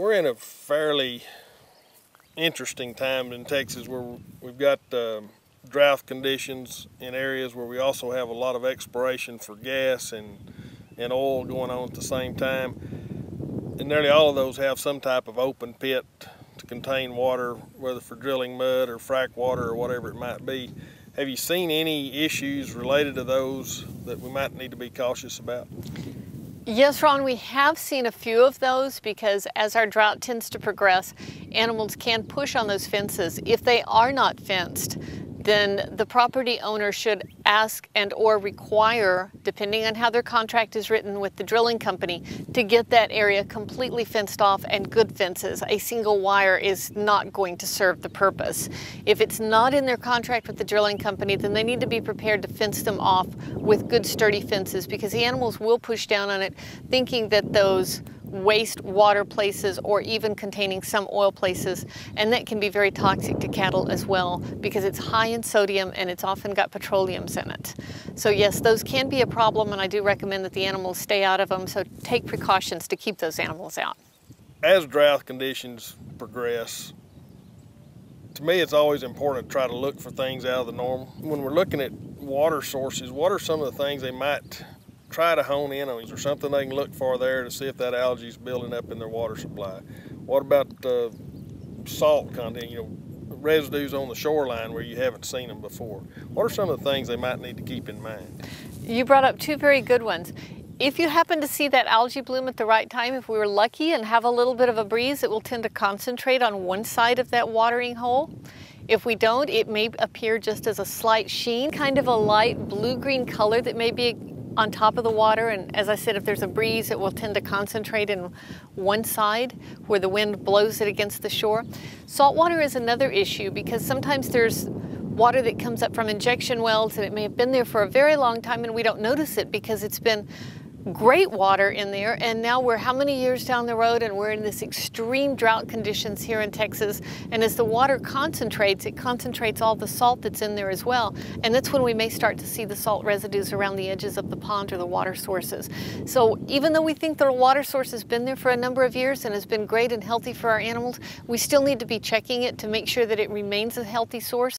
We're in a fairly interesting time in Texas where we've got drought conditions in areas where we also have a lot of exploration for gas and oil going on at the same time. And nearly all of those have some type of open pit to contain water, whether for drilling mud or frack water or whatever it might be. Have you seen any issues related to those that we might need to be cautious about? Yes, Ron, we have seen a few of those because as our drought tends to progress, animals can push on those fences. If they are not fenced, then the property owner should ask and or require, depending on how their contract is written with the drilling company, to get that area completely fenced off and good fences. A single wire is not going to serve the purpose. If it's not in their contract with the drilling company, then they need to be prepared to fence them off with good sturdy fences, because the animals will push down on it thinking that those waste water places or even containing some oil places, and that can be very toxic to cattle as well because it's high in sodium and it's often got petroleums in it. So yes, those can be a problem, and I do recommend that the animals stay out of them, so take precautions to keep those animals out. As drought conditions progress, to me it's always important to try to look for things out of the normal. When we're looking at water sources, what are some of the things they might try to hone in on? Is there something they can look for there to see if that algae is building up in their water supply? What about salt content, residues on the shoreline where you haven't seen them before? What are some of the things they might need to keep in mind? You brought up two very good ones. If you happen to see that algae bloom at the right time, if we were lucky and have a little bit of a breeze, it will tend to concentrate on one side of that watering hole. If we don't, it may appear just as a slight sheen, kind of a light blue-green color that may be on top of the water, and as I said, if there's a breeze, it will tend to concentrate in one side where the wind blows it against the shore. Salt water is another issue because sometimes there's water that comes up from injection wells and it may have been there for a very long time and we don't notice it because it's been great water in there, and now we're how many years down the road and we're in this extreme drought conditions here in Texas, and as the water concentrates, it concentrates all the salt that's in there as well, and that's when we may start to see the salt residues around the edges of the pond or the water sources. So even though we think the water source has been there for a number of years and has been great and healthy for our animals, we still need to be checking it to make sure that it remains a healthy source.